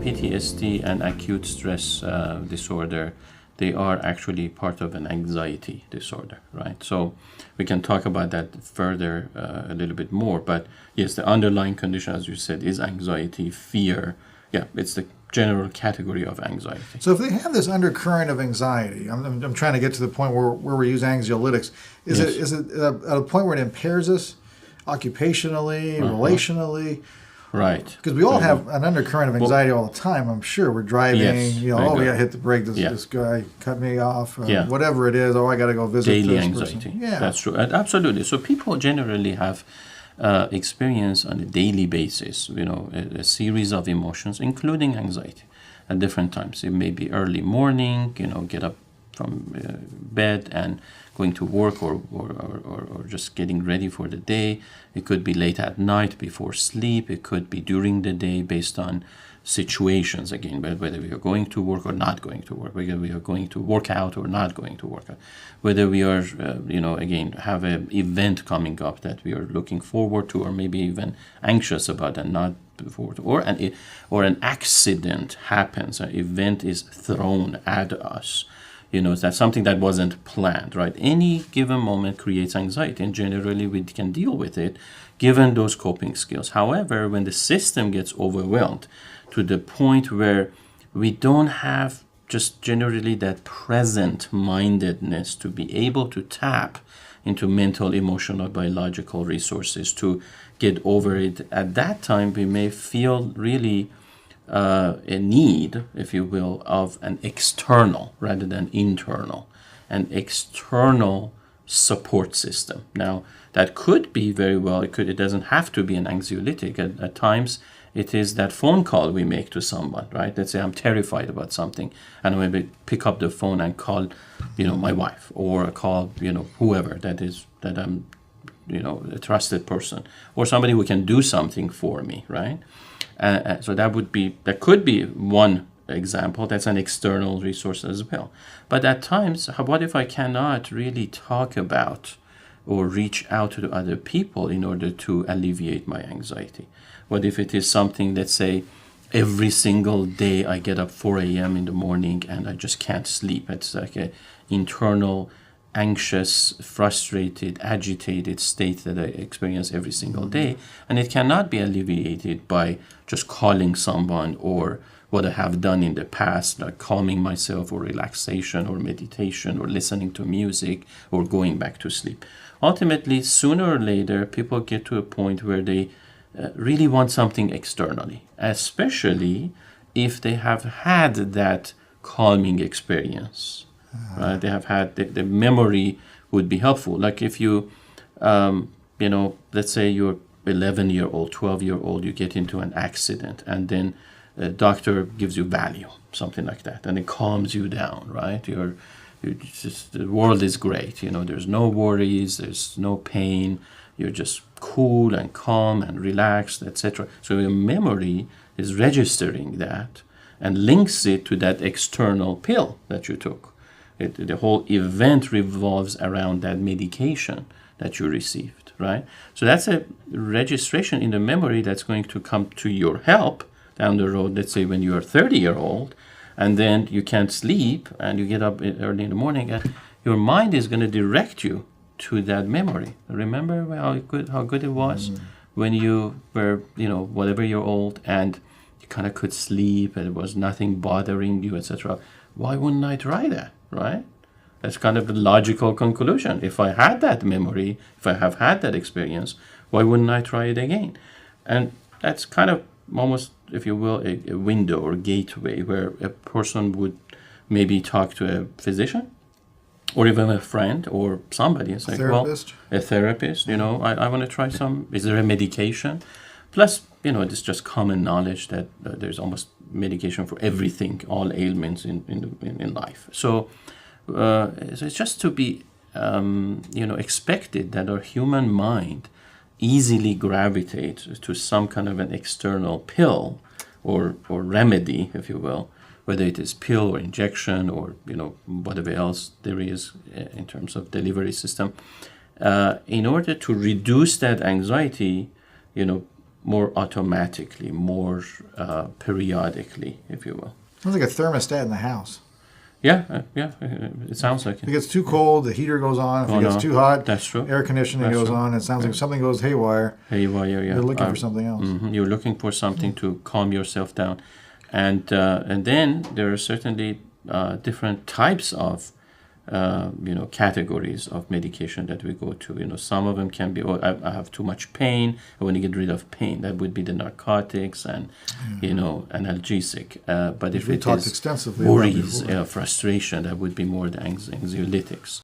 PTSD and acute stress disorder, they are actually part of an anxiety disorder, right? So we can talk about that further a little bit more. But yes, the underlying condition, as you said, is anxiety, fear. Yeah, it's the general category of anxiety. So if they have this undercurrent of anxiety, I'm trying to get to the point where we use anxiolytics. Is it at a point where it impairs us occupationally, relationally? Right. Because we all have an undercurrent of anxiety all the time. I'm sure we're driving, we got to hit the brake. This guy cut me off. Whatever it is. I got to go visit daily this anxiety. person. Yeah, that's true. Absolutely. So people generally have experience on a daily basis, a series of emotions, including anxiety, at different times. It may be early morning, get up from bed and going to work or just getting ready for the day. It could be late at night before sleep. It could be during the day based on situations, again, whether we are going to work or not going to work, whether we are going to work out or not going to work out, whether we are, again, have an event coming up that we are looking forward to or maybe even anxious about and not forward to, or an accident happens, an event is thrown at us. That's something that wasn't planned, right? Any given moment creates anxiety, and generally we can deal with it given those coping skills. However, when the system gets overwhelmed to the point where we don't have just generally that present mindedness to be able to tap into mental, emotional, biological resources to get over it, at that time we may feel really a need, if you will, of an external rather than internal, an external support system. Now, that could be very well, it doesn't have to be an anxiolytic. At times, it is that phone call we make to someone, right? Let's say I'm terrified about something, and I maybe pick up the phone and call, my wife, or call, whoever that I'm, a trusted person, or somebody who can do something for me, right? So that could be one example. That's an external resource as well. But at times, what if I cannot really talk about or reach out to the other people in order to alleviate my anxiety? What if it is something, let's say, every single day I get up 4 a.m. in the morning and I just can't sleep? It's like an internal, anxious, frustrated, agitated state that I experience every single day, and it cannot be alleviated by just calling someone or what I have done in the past, like calming myself, or relaxation or meditation or listening to music or going back to sleep. Ultimately, sooner or later, people get to a point where they really want something externally, especially if they have had that calming experience. Right? They have had the memory would be helpful. Like if you, let's say you're 11-year-old, 12-year-old, you get into an accident, and then a doctor gives you Valium, something like that, and it calms you down, right? You're just, the world is great. There's no worries, there's no pain. You're just cool and calm and relaxed, etc. So your memory is registering that and links it to that external pill that you took. The whole event revolves around that medication that you received, right? So that's a registration in the memory that's going to come to your help down the road. Let's say when you're 30-year-old, and then you can't sleep, and you get up early in the morning, and your mind is going to direct you to that memory. Remember how good it was when you were, whatever you're old, and you kind of could sleep, and there was nothing bothering you, etc. Why wouldn't I try that? Right? That's kind of the logical conclusion. If I had that memory, if I have had that experience, why wouldn't I try it again? And that's kind of almost, if you will, a window or gateway where a person would maybe talk to a physician or even a friend or somebody and say, a therapist, I want to try some. Is there a medication? Plus, it's just common knowledge that there's almost medication for everything, all ailments in life. So it's just to be, expected that our human mind easily gravitates to some kind of an external pill or remedy, if you will, whether it is pill or injection or, whatever else there is in terms of delivery system, in order to reduce that anxiety, more automatically, more periodically, if you will. Sounds like a thermostat in the house. Yeah, it sounds like If it it. gets too cold, the heater goes on. If Oh, it gets no, too hot, that's true. air conditioning That's goes true. on. It sounds like something goes haywire. Hey, well, yeah. You're looking for something else. You're looking for something to calm yourself down, and then there are certainly different types of categories of medication that we go to. Some of them can be, I have too much pain. I want to get rid of pain. That would be the narcotics and analgesic. But if We it talked is extensively about worries, before. frustration, that would be more the anxiolytics.